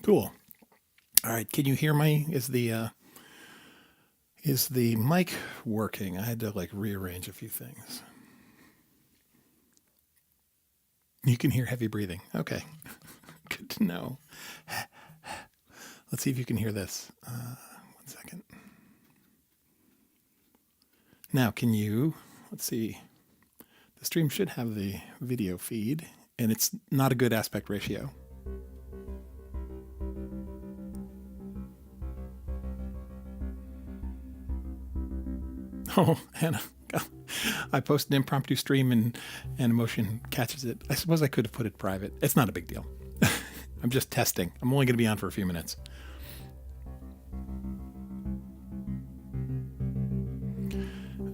Cool. All right. Can you hear me? Is the mic working? I had to like rearrange a few things. You can hear heavy breathing. Okay. Good to know. Let's see if you can hear this. 1 second. Now, let's see. The stream should have the video feed, and it's not a good aspect ratio. Oh, Hannah. I post an impromptu stream and Emotion catches it. I suppose I could have put it private. It's not a big deal. I'm just testing. I'm only going to be on for a few minutes.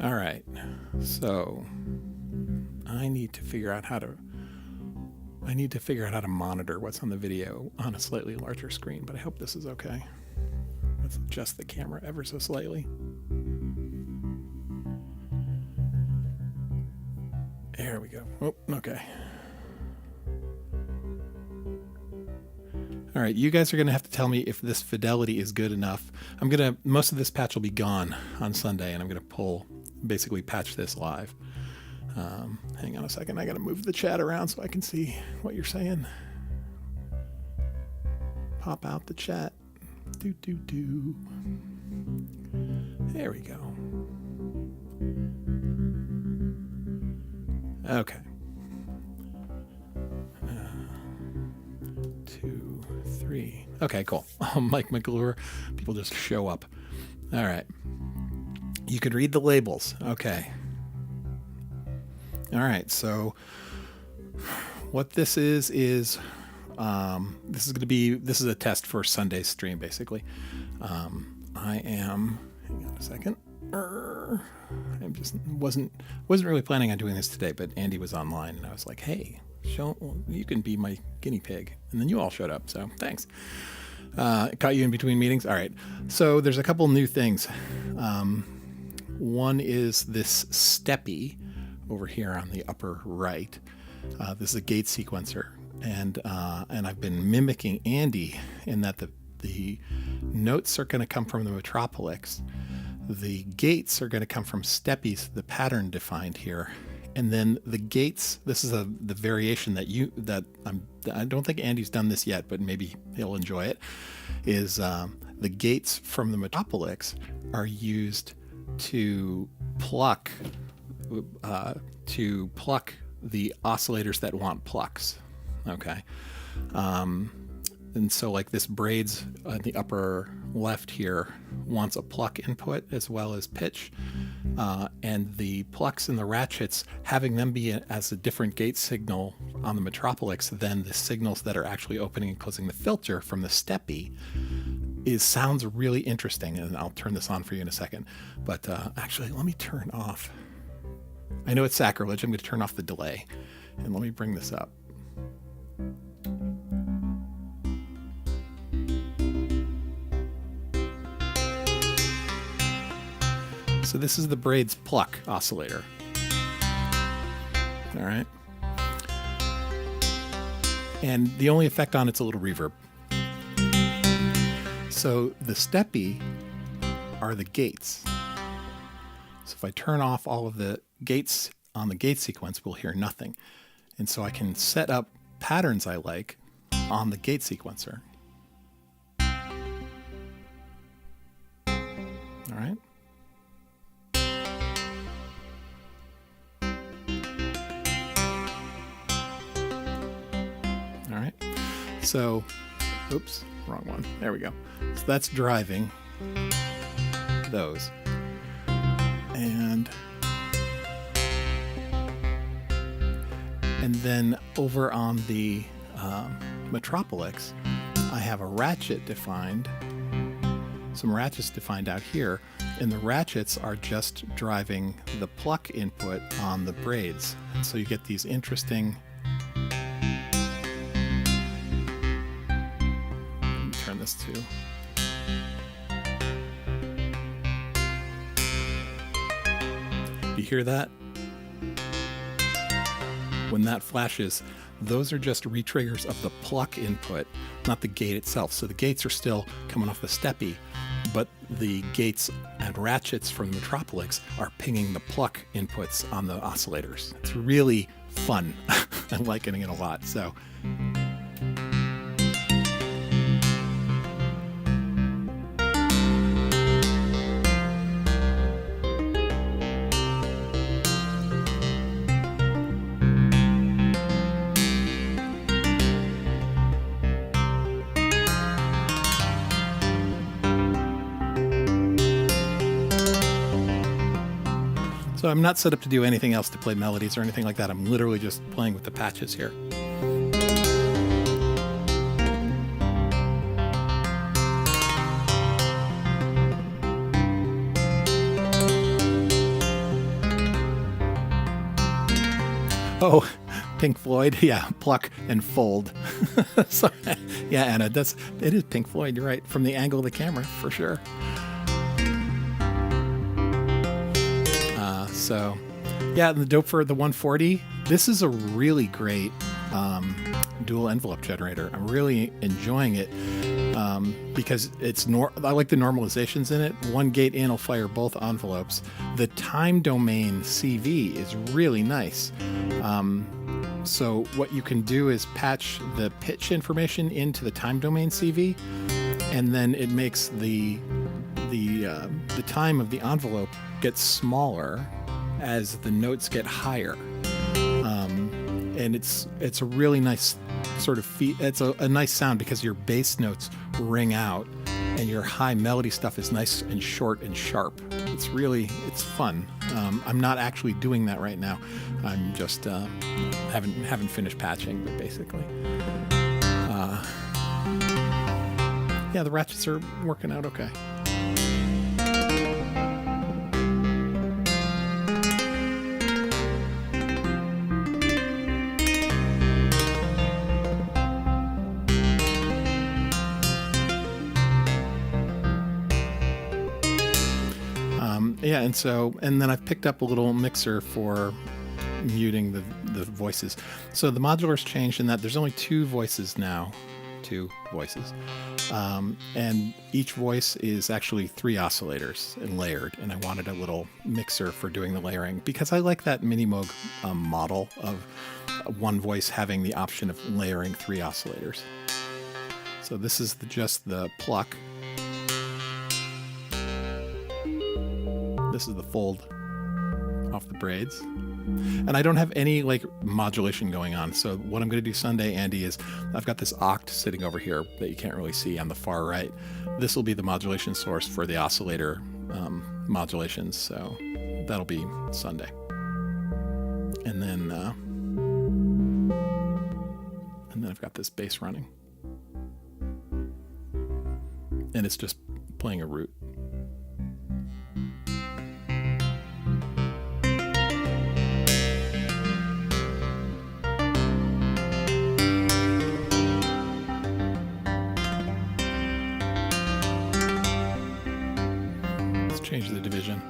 All right. So I need to figure out how to monitor what's on the video on a slightly larger screen, but I hope this is okay. Let's adjust the camera ever so slightly. There we go. Oh, okay. All right, you guys are going to have to tell me if this fidelity is good enough. Most of this patch will be gone on Sunday, and I'm going to basically patch this live. Hang on a second. I got to move the chat around so I can see what you're saying. Pop out the chat. There we go. Okay. 2, 3. Okay, cool. Mike McClure. People just show up. All right. You can read the labels. Okay. All right. So what this is this is a test for Sunday's stream, basically. Hang on a second. I wasn't really planning on doing this today, but Andy was online and I was like, hey, you can be my guinea pig. And then you all showed up. So thanks. Caught you in between meetings. All right. So there's a couple new things. One is this steppy over here on the upper right. This is a gate sequencer. And I've been mimicking Andy in that the notes are going to come from the Metropolix. The gates are going to come from steppies, the pattern defined here. And then the gates, this is the variation that I don't think Andy's done this yet, but maybe he'll enjoy it, is the gates from the Metropolix are used to pluck the oscillators that want plucks. Okay. And so like this braids on the upper left here wants a pluck input as well as pitch. And the plucks and the ratchets, having them be as a different gate signal on the Metropolix than the signals that are actually opening and closing the filter from the steppy sounds really interesting. And I'll turn this on for you in a second. But actually, let me turn off. I know it's sacrilege. I'm going to turn off the delay. And let me bring this up. So this is the braids pluck oscillator. All right. And the only effect on it's a little reverb. So the steppy are the gates. So if I turn off all of the gates on the gate sequence, we'll hear nothing. And so I can set up patterns I like on the gate sequencer. All right. All right. So, oops, wrong one. There we go. So that's driving those. And then over on the Metropolix, I have a ratchet defined, some ratchets defined out here, and the ratchets are just driving the pluck input on the braids. So you get these interesting... Let me turn this to... You hear that? when that flashes, those are just retriggers of the pluck input, not the gate itself. So the gates are still coming off the steppy, but the gates and ratchets from the Metropolis are pinging the pluck inputs on the oscillators. It's really fun. I'm liking it a lot. So So I'm not set up to do anything else to play melodies or anything like that. I'm literally just playing with the patches here. Oh, Pink Floyd, yeah, pluck and fold. So, yeah, Anna, it is Pink Floyd, you're right, from the angle of the camera, for sure. So, yeah, the dope for the 140. This is a really great dual envelope generator. I'm really enjoying it because I like the normalizations in it. One gate in will fire both envelopes. The time domain CV is really nice. So what you can do is patch the pitch information into the time domain CV, and then it makes the time of the envelope get smaller as the notes get higher, and it's a really nice sort of it's a nice sound because your bass notes ring out and your high melody stuff is nice and short and sharp. It's fun. I'm not actually doing that right now. I'm just haven't finished patching, but basically yeah, the ratchets are working out okay. Yeah, and then I've picked up a little mixer for muting the voices. So the modular's changed in that there's only two voices now. And each voice is actually 3 oscillators and layered, and I wanted a little mixer for doing the layering because I like that Minimoog model of one voice having the option of layering 3 oscillators. So this is just the pluck. This is the fold off the braids. And I don't have any modulation going on. So what I'm going to do Sunday, Andy, is I've got this oct sitting over here that you can't really see on the far right. This will be the modulation source for the oscillator modulations. So that'll be Sunday. And then I've got this bass running. And it's just playing a root. Change the division.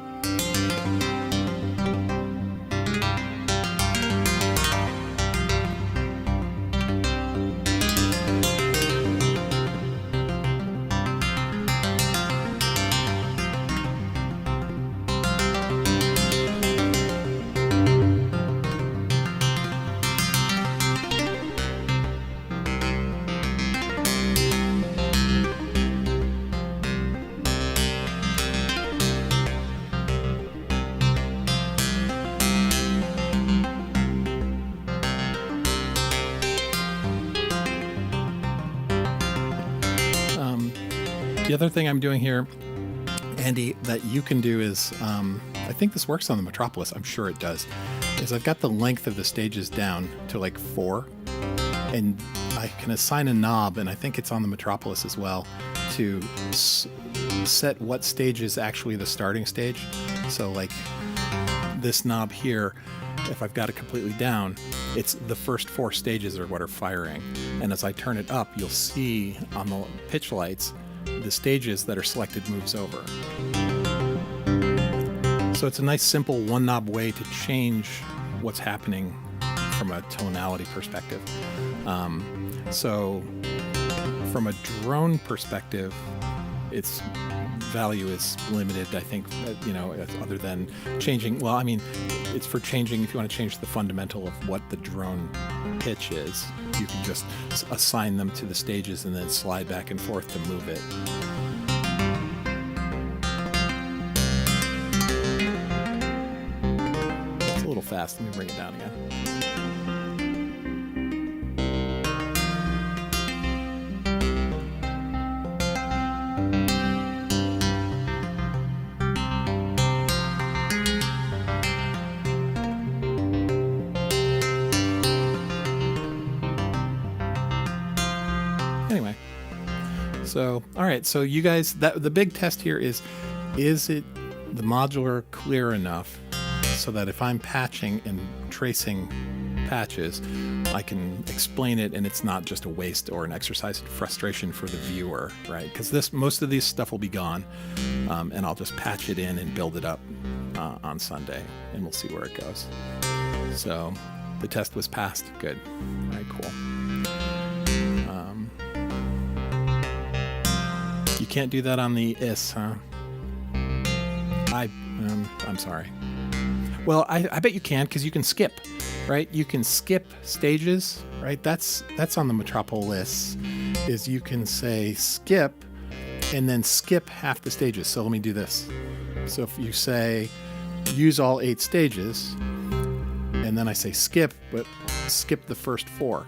The other thing I'm doing here, Andy, that you can do is, I think this works on the Metropolis, I'm sure it does, is I've got the length of the stages down to 4, and I can assign a knob, and I think it's on the Metropolis as well, to set what stage is actually the starting stage. So this knob here, if I've got it completely down, it's the first 4 stages are what are firing. And as I turn it up, you'll see on the pitch lights, the stages that are selected moves over. So it's a nice simple one knob way to change what's happening from a tonality perspective. So from a drone perspective, its value is limited, I think, other than changing. Well, I mean, it's for changing, if you want to change the fundamental of what the drone pitch is, you can just assign them to the stages and then slide back and forth to move it. It's a little fast. Let me bring it down again. Anyway, so all right, so you guys, the big test here is it the modular clear enough so that if I'm patching and tracing patches, I can explain it and it's not just a waste or an exercise in frustration for the viewer, right? Because most of this stuff will be gone, and I'll just patch it in and build it up on Sunday, and we'll see where it goes. So the test was passed. Good. All right, cool. You can't do that on the IS, huh? I'm sorry. Well, I bet you can, because you can skip, right? You can skip stages, right? That's on the Metropolis, is you can say skip and then skip half the stages. So let me do this. So if you say use all 8 stages, and then I say skip, but skip the first 4,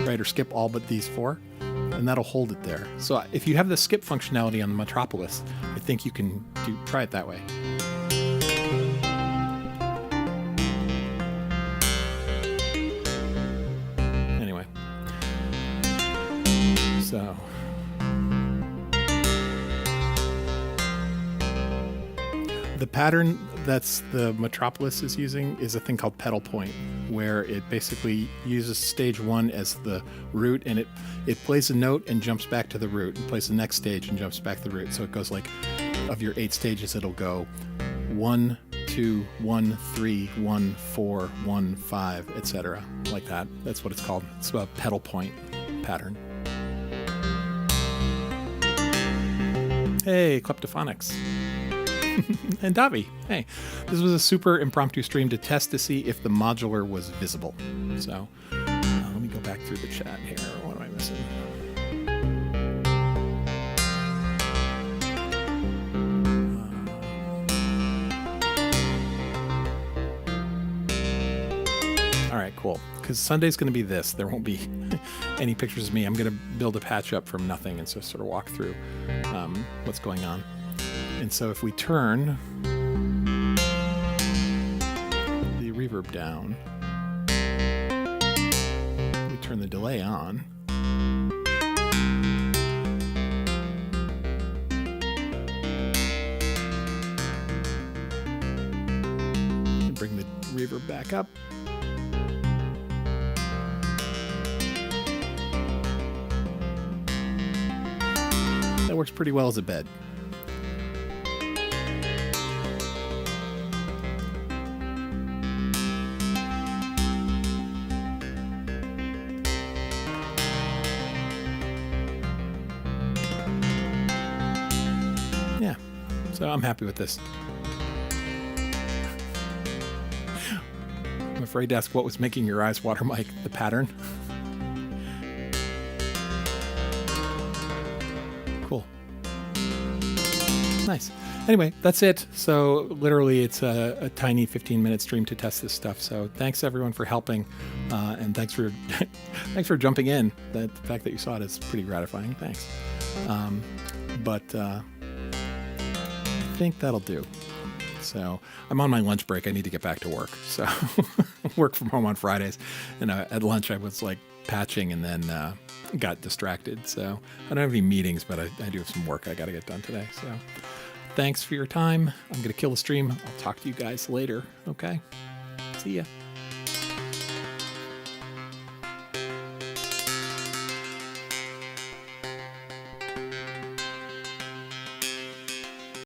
right? Or skip all but these 4. And that'll hold it there. So if you have the skip functionality on the Metropolis, I think you can try it that way. Anyway, so the pattern that's the Metropolis is using is a thing called pedal point, where it basically uses stage 1 as the root, and it plays a note and jumps back to the root, and plays the next stage and jumps back to the root. So it goes like, of your 8 stages, it'll go 1, 2, 1, 3, 1, 4, 1, 5, etc. like that. That's what it's called. It's a pedal point pattern. Hey, Kleptophonics. And Davi, hey, this was a super impromptu stream to test to see if the modular was visible. So let me go back through the chat here. What am I missing? All right, cool. Because Sunday's going to be this. There won't be any pictures of me. I'm going to build a patch up from nothing and so sort of walk through what's going on. And so if we turn the reverb down, we turn the delay on, and bring the reverb back up. That works pretty well as a bed. Yeah, so I'm happy with this. I'm afraid to ask what was making your eyes water, Mike. The pattern? Cool. Nice. Anyway, that's it. So literally it's a tiny 15-minute stream to test this stuff. So thanks everyone for helping, and thanks for thanks for jumping in. The fact that you saw it is pretty gratifying. Thanks. But I think that'll do. So I'm on my lunch break. I need to get back to work. So work from home on Fridays. And at lunch I was like patching and then got distracted. So I don't have any meetings, but I do have some work I got to get done today. So thanks for your time. I'm going to kill the stream. I'll talk to you guys later. Okay. See ya.